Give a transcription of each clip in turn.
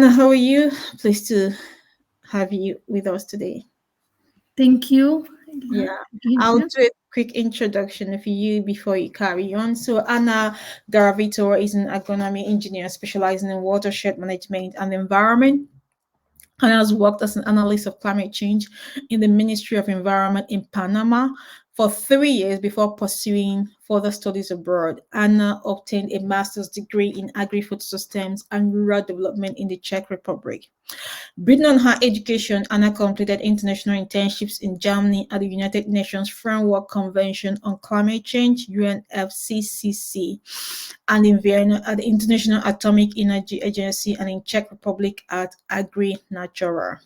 Anna, how are you? Pleased to have you with us today. Thank you. Yeah, Thank I'll you. do a quick introduction of you before you carry on. So, Anna Garavito is an agronomy engineer specializing in watershed management and environment, and has worked as an analyst of climate change in the Ministry of Environment in Panama for 3 years before pursuing further studies abroad. Anna obtained a master's degree in agri-food systems and rural development in the Czech Republic. Building on her education, Anna completed international internships in Germany at the United Nations Framework Convention on Climate Change (UNFCCC) and in Vienna at the International Atomic Energy Agency and in Czech Republic at Agri Natura.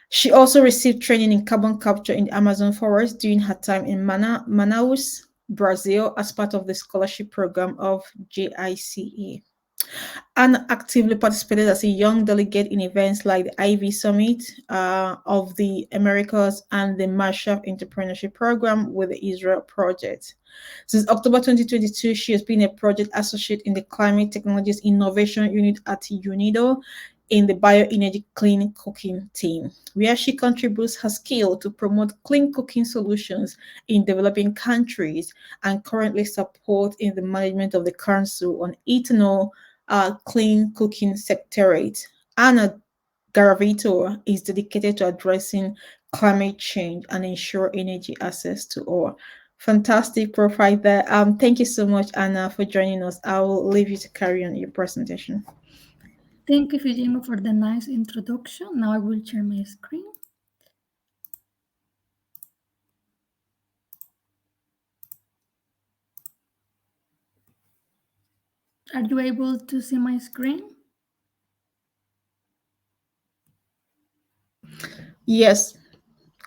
She also received training in carbon capture in the Amazon forest during her time in Manaus, Brazil, as part of the scholarship program of JICE. Anne actively participated as a young delegate in events like the Ivy Summit of the Americas and the Marshall Entrepreneurship Program with the Israel Project. Since October 2022, she has been a project associate in the Climate Technologies Innovation Unit at UNIDO in the Bioenergy Clean Cooking team, where she contributes her skill to promote clean cooking solutions in developing countries and currently support in the management of the Council on Ethanol Clean Cooking Secretariat. Anna Garavito is dedicated to addressing climate change and ensure energy access to all. Fantastic profile there. Thank you so much, Anna, for joining us. I will leave you to carry on your presentation. Thank you, Fujima, for the nice introduction. Now I will share my screen. Are you able to see my screen? Yes,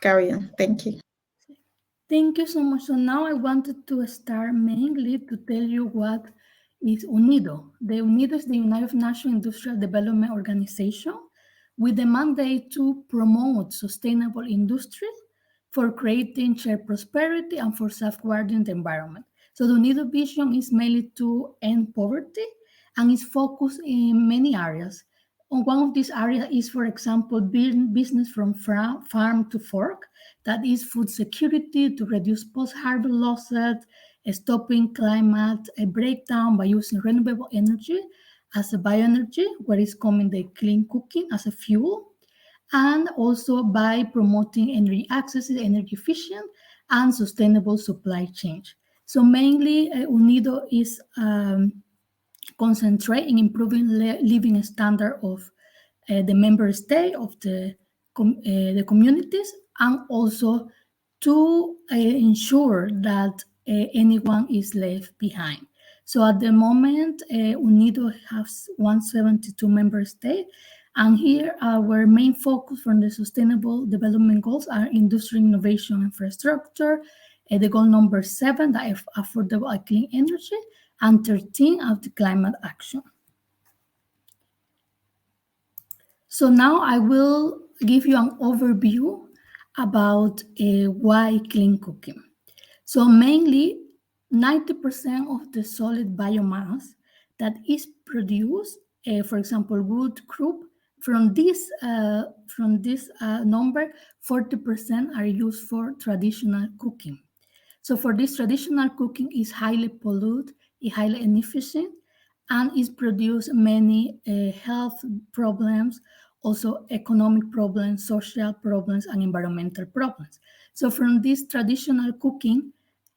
carry on. Thank you. Thank you so much. So now I wanted to start mainly to tell you what is UNIDO. The UNIDO is the United Nations Industrial Development Organization with the mandate to promote sustainable industry for creating shared prosperity and for safeguarding the environment. So the UNIDO vision is mainly to end poverty and is focused in many areas. One of these areas is, for example, business from farm to fork, that is food security to reduce post-harvest losses, stopping climate breakdown by using renewable energy as a bioenergy, where is coming the clean cooking as a fuel, and also by promoting energy access, energy efficient, and sustainable supply chain. So mainly, UNIDO is concentrate in improving living standard of the member state of the communities, and also to ensure that anyone is left behind. So at the moment, UNIDO has 172 member states, and here our main focus from the Sustainable Development Goals are industry innovation infrastructure, the goal number 7, that is affordable and clean energy, and 13 of the climate action. So now I will give you an overview about why clean cooking. So mainly 90% of the solid biomass that is produced, for example, wood group, from this number, 40% are used for traditional cooking. So for this traditional cooking is highly polluted, is highly inefficient, and is produce many health problems, also economic problems, social problems, and environmental problems. So from this traditional cooking,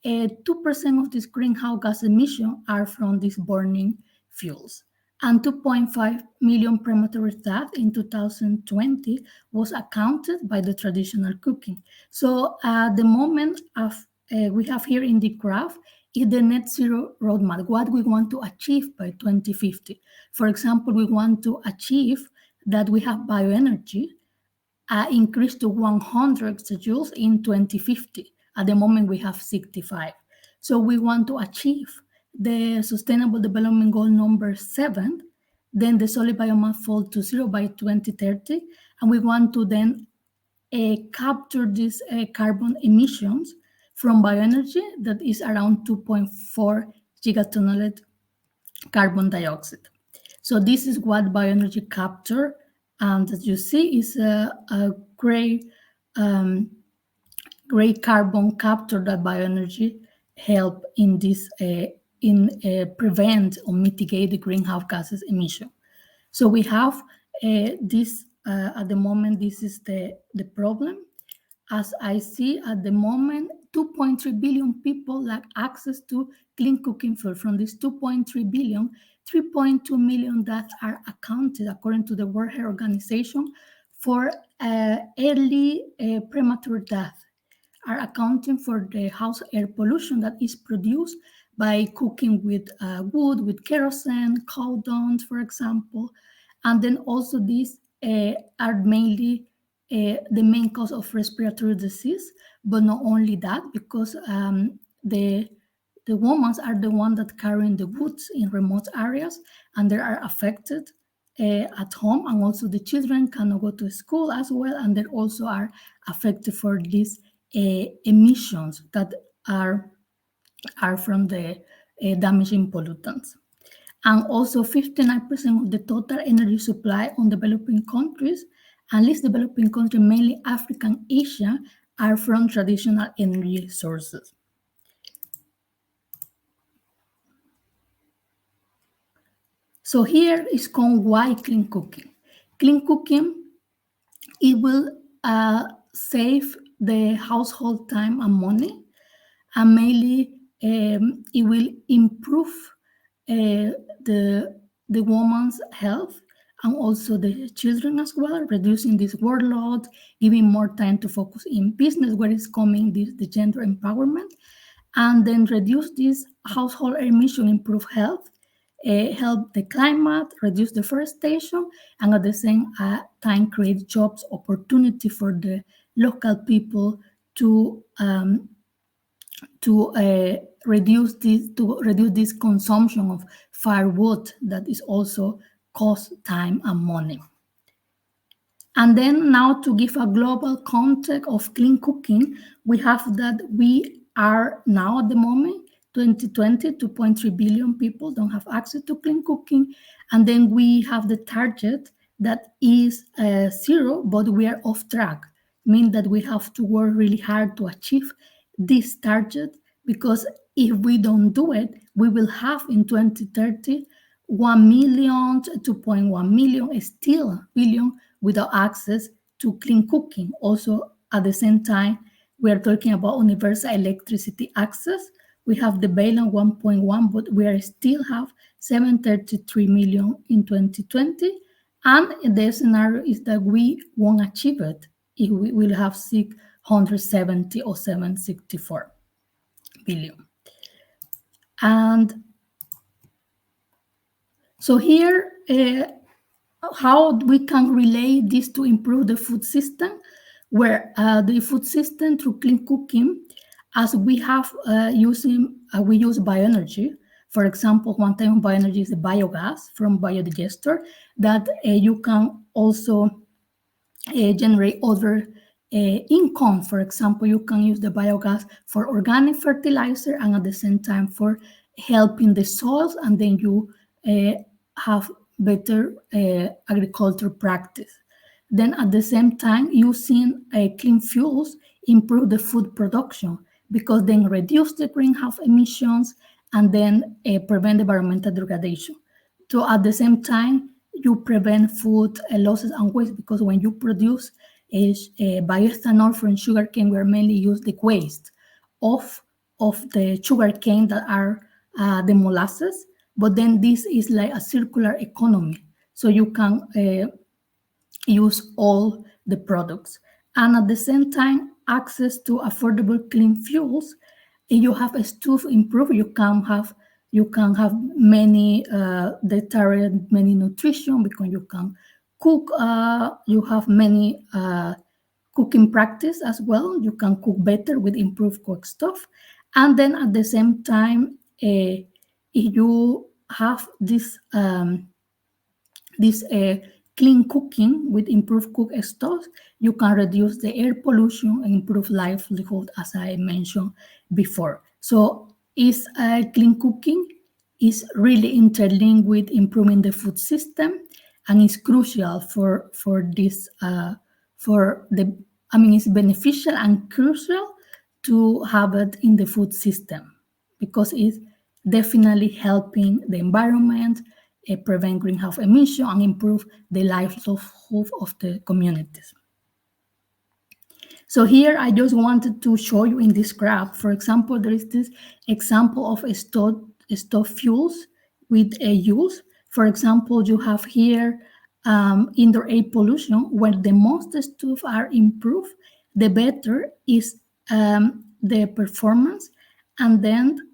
2% of this greenhouse gas emission are from these burning fuels. And 2.5 million premature deaths in 2020 was accounted by the traditional cooking. So at the moment of we have here in the graph is the net zero roadmap, what we want to achieve by 2050. For example, we want to achieve that we have bioenergy increase to 100 joules in 2050. At the moment, we have 65. So we want to achieve the Sustainable Development Goal number 7, then the solid biomass fall to 0 by 2030, and we want to then capture these carbon emissions from bioenergy that is around 2.4 gigatonnes carbon dioxide. So this is what bioenergy capture, and as you see, is a gray gray carbon capture that bioenergy help in this in prevent or mitigate the greenhouse gases emission. So we have this at the moment. This is the problem. As I see at the moment, 2.3 billion people lack access to clean cooking fuel. From this 2.3 billion, 3.2 million deaths are accounted, according to the World Health Organization, for early premature death, are accounting for the house air pollution that is produced by cooking with wood, with kerosene, cow dung, for example. And then also these are mainly the main cause of respiratory disease, but not only that, because the women are the ones that carrying the woods in remote areas, and they are affected at home, and also the children cannot go to school as well, and they also are affected for these emissions that are from the damaging pollutants. And also 59% of the total energy supply on developing countries, and least developing countries, mainly Africa and Asia, are from traditional energy sources. So here is called why clean cooking. Clean cooking, it will save the household time and money, and mainly it will improve the woman's health and also the children as well, reducing this workload, giving more time to focus in business where it's coming this, the gender empowerment, and then reduce this household emission, improve health, help the climate, reduce deforestation, and at the same time create jobs opportunity for the local people to reduce this consumption of firewood that is also cost time and money. And then now, to give a global context of clean cooking, we have that we are now at the moment 2020 2.3 billion people don't have access to clean cooking, and then we have the target that is zero, but we are off track, mean that we have to work really hard to achieve this target, because if we don't do it, we will have in 2030 1 million, 2.1 million still billion without access to clean cooking. Also, at the same time, we are talking about universal electricity access. We have the balance 1.1, but we are still have 733 million in 2020. And the scenario is that we won't achieve it if we will have 670 or 764 billion. And so here, how we can relate this to improve the food system, where the food system through clean cooking, as we have we use bioenergy. For example, one type of bioenergy is the biogas from biodigester that you can also generate other income. For example, you can use the biogas for organic fertilizer and at the same time for helping the soils, and then you have better agriculture practice. Then at the same time, using clean fuels improve the food production, because then reduce the greenhouse emissions and then prevent environmental degradation. So at the same time, you prevent food losses and waste, because when you produce bioethanol from sugarcane, we are mainly use the waste of the sugarcane that are the molasses. But then this is like a circular economy, so you can use all the products. And at the same time, access to affordable clean fuels. If you have a stove improve, you can have many dietary, many nutrition, because you can cook. You have many cooking practice as well. You can cook better with improved cook stuff. And then at the same time, if you have this clean cooking with improved cook stores, you can reduce the air pollution and improve livelihood, as I mentioned before. So is clean cooking is really interlinked with improving the food system, and is crucial for this for the I mean, it's beneficial and crucial to have it in the food system because it's definitely helping the environment, prevent greenhouse emission, and improve the livelihood of the communities. So here I just wanted to show you in this graph. For example, there is this example of stored fuels with a use. For example, you have here indoor air pollution, where the most the stuff are improved, the better is the performance, and then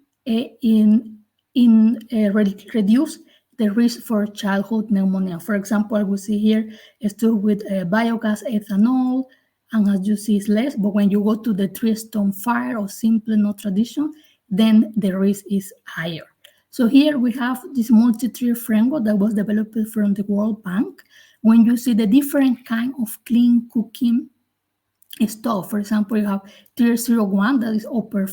reduce the risk for childhood pneumonia. For example, I will see here a stuff with biogas ethanol, and as you see, it's less. But when you go to the three-stone fire or simple no tradition, then the risk is higher. So here we have this multi-tier framework that was developed from the World Bank. When you see the different kind of clean cooking stuff, for example, you have tier 01, that is open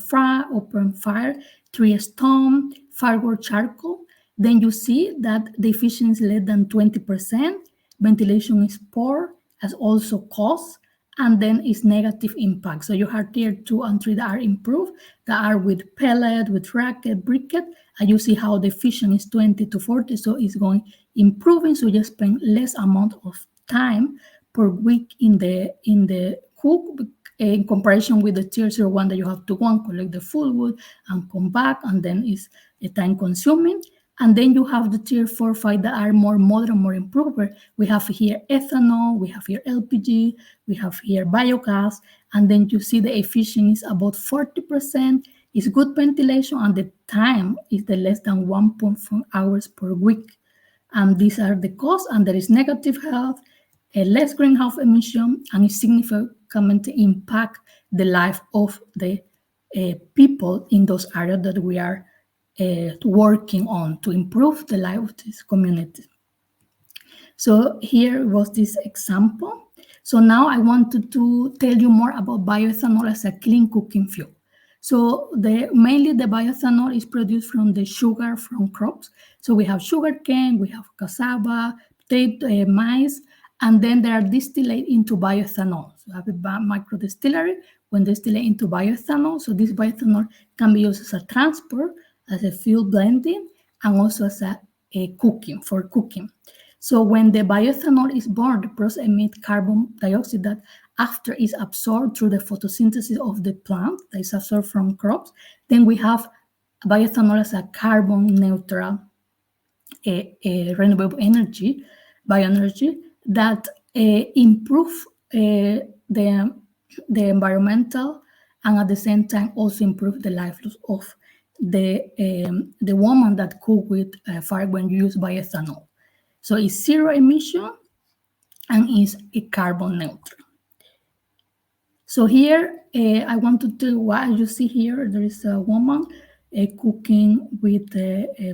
fire, three-stone, firewood charcoal. Then you see that the efficiency is less than 20%, ventilation is poor, as also cost, and then it's negative impact. So you have tier 2 and 3 that are improved, that are with pellet, with racket, briquette, and you see how the efficiency is 20 to 40, so it's going improving, so you spend less amount of time per week in the cook in comparison with the tier 01 that you have to go and collect the full wood and come back, and then it's time consuming. And then you have the tier 4, 5 that are more modern, more improved. We have here ethanol, we have here LPG, we have here biogas, and then you see the efficiency is about 40%. It's good ventilation, and the time is the less than 1.4 hours per week. And these are the costs, and there is negative health, a less greenhouse emission, and it significantly impact the life of the people in those areas that we are working on to improve the life of this community. So here was this example. So now I wanted to tell you more about bioethanol as a clean cooking fuel. So mainly the bioethanol is produced from the sugar from crops. So we have sugarcane, we have cassava, potato, maize, and then they are distilled into bioethanol. So we have a micro distillery when distilled into bioethanol. So this bioethanol can be used as a transport, as a fuel blending, and also as a cooking, for cooking. So when the bioethanol is burned, the process emits carbon dioxide that after is absorbed through the photosynthesis of the plant, that is absorbed from crops, then we have bioethanol as a carbon neutral renewable energy, bioenergy, that improve the environmental, and at the same time also improve the livelihood of the woman that cook with fire when you use bioethanol. So it's zero emission and is a carbon neutral. So here I want to tell you what you see here. There is a woman cooking with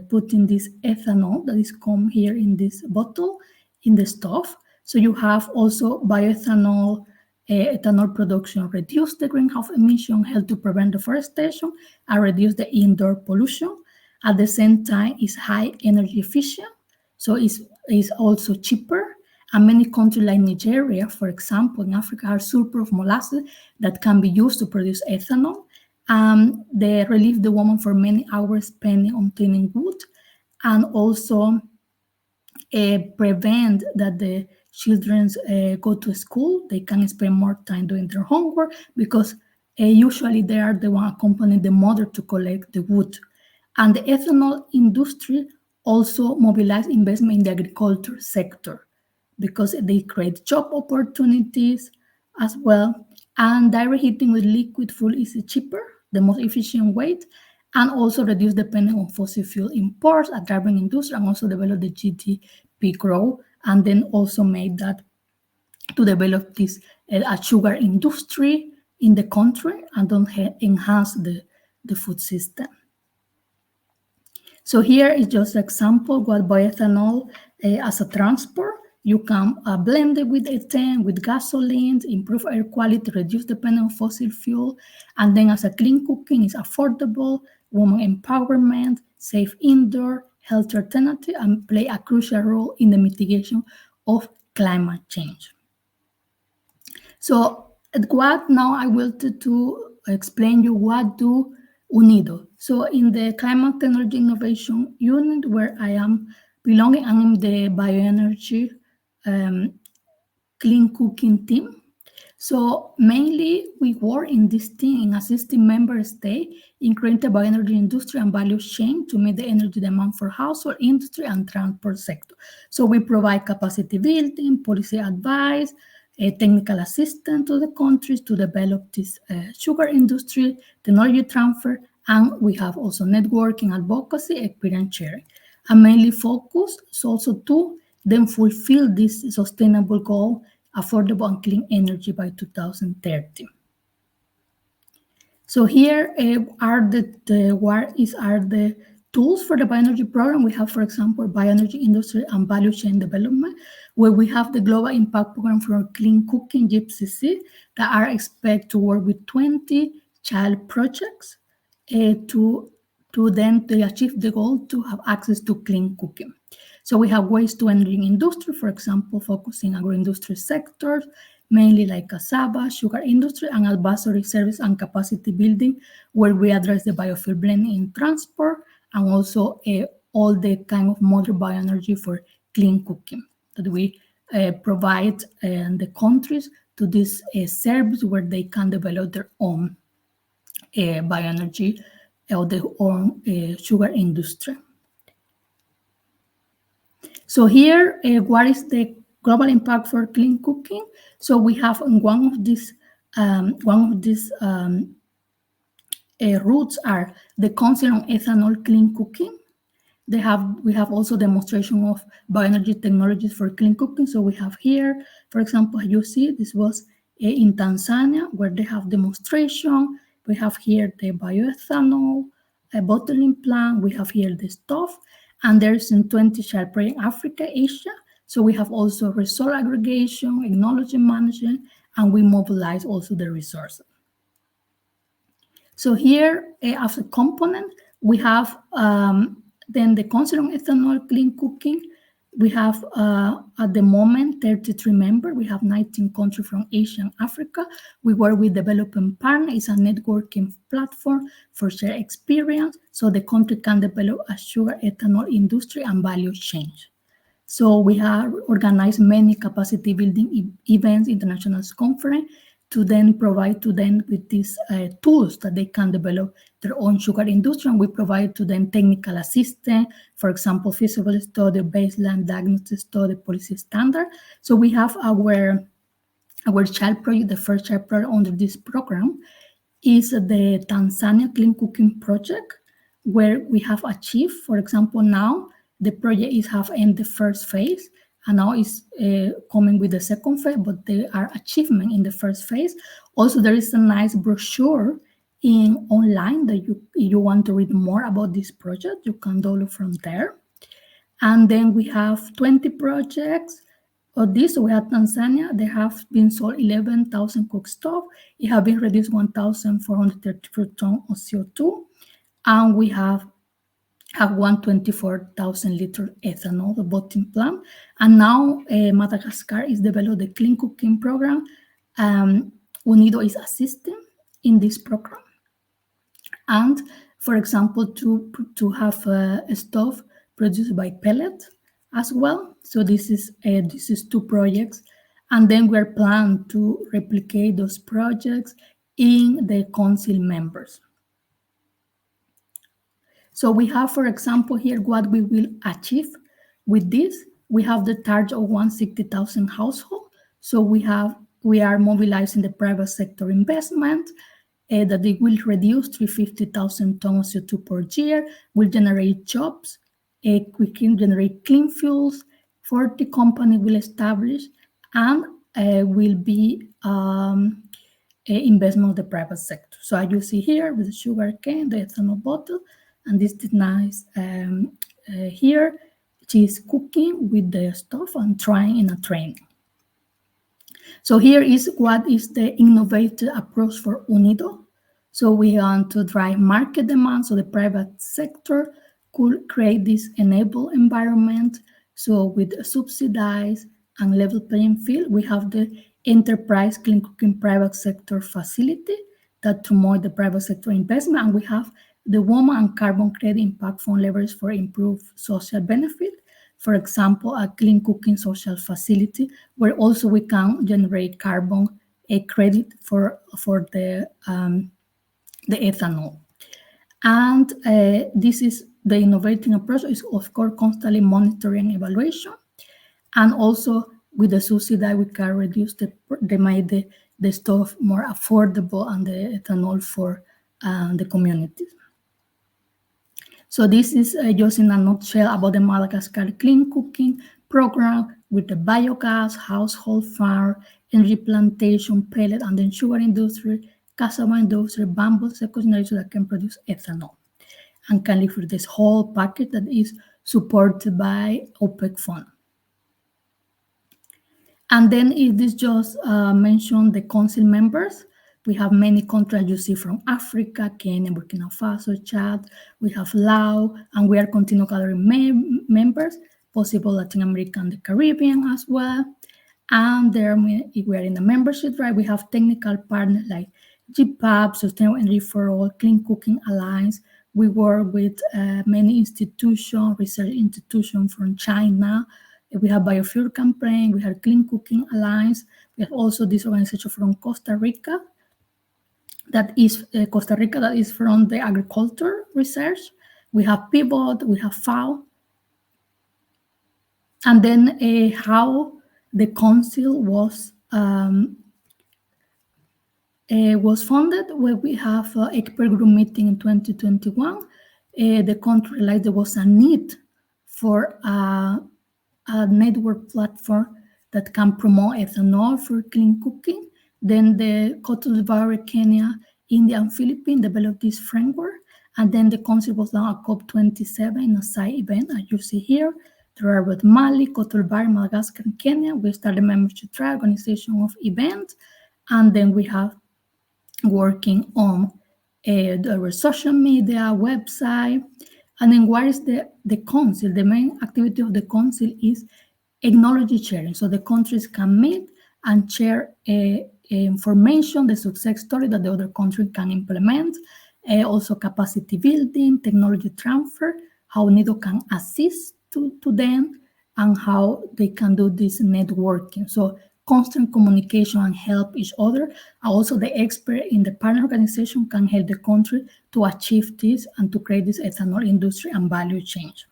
putting this ethanol that is come here in this bottle in the stove. So you have also bioethanol, ethanol production reduce the greenhouse emission, help to prevent deforestation, and reduce the indoor pollution. At the same time, it's high energy efficient, so it's also cheaper. And many countries like Nigeria, for example, in Africa, are surplus of molasses that can be used to produce ethanol. They relieve the woman for many hours spending on cleaning wood, and also prevent that the children go to school. They can spend more time doing their homework because usually they are the one accompanying the mother to collect the wood. And the ethanol industry also mobilize investment in the agriculture sector because they create job opportunities as well. And direct heating with liquid fuel is cheaper, the most efficient way, and also reduce dependence on fossil fuel imports, a driving industry, and also develop the GDP growth, and then also made that to develop this a sugar industry in the country and don't enhance the food system. So here is just an example what bioethanol as a transport You can blend it with ethane, with gasoline, improve air quality, reduce dependence on fossil fuel. And then as a clean cooking is affordable, woman empowerment, safe indoor, healthy alternative, and play a crucial role in the mitigation of climate change. So what now I will to explain you what do UNIDO. So in the Climate Technology Innovation Unit where I am belonging, I'm in the bioenergy um, clean cooking team. So mainly we work in this team in assisting member state in creating the bioenergy industry and value chain to meet the energy demand for household, industry, and transport sector. So we provide capacity building, policy advice, technical assistance to the countries to develop this sugar industry, technology transfer, and we have also networking, advocacy, experience sharing. And mainly focus is also to then fulfill this sustainable goal, affordable and clean energy by 2030. So here are the tools for the bioenergy program. We have, for example, bioenergy industry and value chain development, where we have the global impact program for clean cooking (GIPCC) that are expected to work with 20 child projects to then they achieve the goal to have access to clean cooking. So we have waste to energy industry, for example, focusing agro-industry sectors, mainly like cassava, sugar industry, and advisory service and capacity building, where we address the biofuel blending in transport and also all the kind of modern bioenergy for clean cooking that we provide the countries to this service where they can develop their own bioenergy or their own sugar industry. So here, what is the global impact for clean cooking? So we have one of these routes are the Council on Ethanol Clean Cooking. We have also demonstration of bioenergy technologies for clean cooking. So we have here, for example, you see this was in Tanzania where they have demonstration. We have here the bioethanol, a bottling plant. We have here the stove, and there's in 20 shell project in Africa, Asia. So we have also resource aggregation, technology management, and we mobilize also the resources. So here, as a component, we have then the Council on Ethanol Clean Cooking. We have, at the moment, 33 members. We have 19 countries from Asia and Africa. We work with developing partners. It's a networking platform for shared experience, so the country can develop a sugar ethanol industry and value chain. So we have organized many capacity building events, international conference, to then provide to them with these tools that they can develop their own sugar industry. And we provide to them technical assistance, for example, feasibility study, baseline diagnostic study, policy standard. So we have our child project, the first child project under this program is the Tanzania Clean Cooking Project, where we have achieved, for example, now the project is have in the first phase, and now is coming with the second phase, but they are achievement in the first phase. Also, there is a nice brochure in online that you want to read more about this project, you can download from there. And then we have 20 projects of this. So we have Tanzania, there have been sold 11,000 cookstove. It have been reduced 1,434 tons of CO2. And we have 124,000 liter ethanol, the bottling plant. And now Madagascar is developing the clean cooking program. UNIDO is assisting in this program. And for example, to have a stove produced by pellet as well. So this is two projects, and then we're planning to replicate those projects in the council members. So we have, for example, here what we will achieve with this. We have the target of 160,000 households. So we are mobilizing the private sector investment that it will reduce 350,000 tons of CO2 per year, will generate jobs, we can generate clean fuels, 40 companies will establish, and will be investment of the private sector. So as you see here with the sugar cane, the ethanol bottle, and this is nice here. she's cooking with the stove and trying in a training. So here is what is the innovative approach for UNIDO. So we want to drive market demand, so the private sector could create this enable environment. So with subsidized and level playing field, we have the enterprise clean cooking private sector facility that promote the private sector investment, and we have the woman and carbon credit impact fund levers for improved social benefit. For example, a clean cooking social facility where also we can generate carbon a credit for the ethanol. And this is the innovating approach is of course constantly monitoring evaluation, and also with the subsidy we can reduce the stuff more affordable and the ethanol for the communities. So this is just in a nutshell about the Madagascar Clean Cooking Program with the biogas, household farm, energy plantation, pellet, and then sugar industry, cassava industry, bamboo secondary that can produce ethanol and can live for this whole package that is supported by OPEC fund. And then it is just mentioned the council members. We have many countries you see from Africa, Kenya, Burkina Faso, Chad. We have Laos, and we are continuing gathering members, possible Latin America and the Caribbean as well. And there, if we are in the membership, right, we have technical partners like GPAP, Sustainable Energy for All, Clean Cooking Alliance. We work with many institutions, research institutions from China. We have Biofuel Campaign, we have Clean Cooking Alliance. We have also this organization from Costa Rica, that is from the agriculture research. We have Pivot, we have FAO. And then how the council was funded, where we have expert group meeting in 2021. The country realized there was a need for a network platform that can promote ethanol for clean cooking. Then the Cote d'Ivoire, Kenya, India, and Philippines developed this framework. And then the council was done at COP27 in a side event, as you see here. There are with Mali, Cote d'Ivoire, Madagascar, and Kenya. We started membership track, organization of events. And then we have working on our social media, website. And then what is the council? The main activity of the council is technology sharing. So the countries can meet and share information, the success story that the other country can implement, also capacity building, technology transfer, how UNIDO can assist to them, and how they can do this networking. So constant communication and help each other. And also the expert in the partner organization can help the country to achieve this and to create this ethanol industry and value change.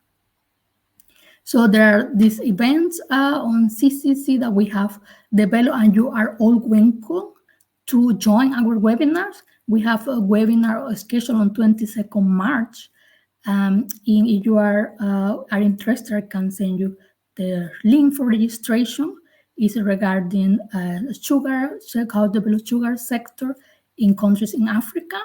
So there are these events on CCC that we have developed, and you are all welcome to join our webinars. We have a webinar scheduled on 22nd March. If you are interested, I can send you the link for registration. Is regarding sugar, how to develop sugar sector in countries in Africa.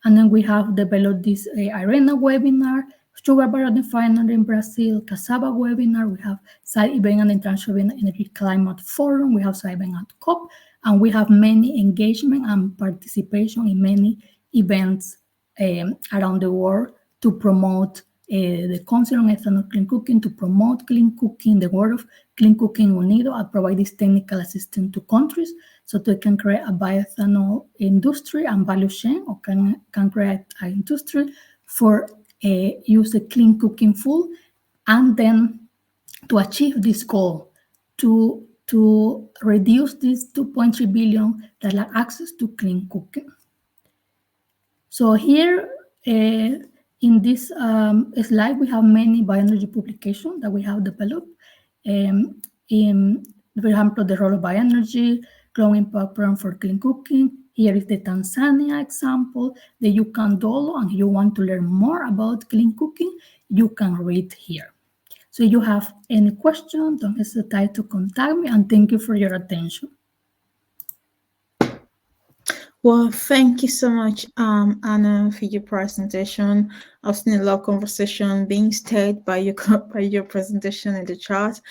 And then we have developed this arena webinar, sugar barrel refinery in Brazil, cassava webinar. We have side event and International Energy Climate Forum. We have side event at COP, and we have many engagement and participation in many events around the world to promote the concept on ethanol clean cooking, to promote clean cooking, the world of clean cooking UNIDO, and provide this technical assistance to countries so they can create a bioethanol industry and value chain, or can create an industry for use the clean cooking fuel, and then to achieve this goal, to reduce this 2.3 billion that lack access to clean cooking. So here, in this slide, we have many bioenergy publications that we have developed. In, for example, the role of bioenergy, global impact program for clean cooking. Here is the Tanzania example, the Dolo, and if you want to learn more about clean cooking, you can read here. So if you have any question, don't hesitate to contact me, and thank you for your attention. Well, thank you so much, Anna, for your presentation. I've seen a lot of conversation being stirred by your by your presentation in the chat.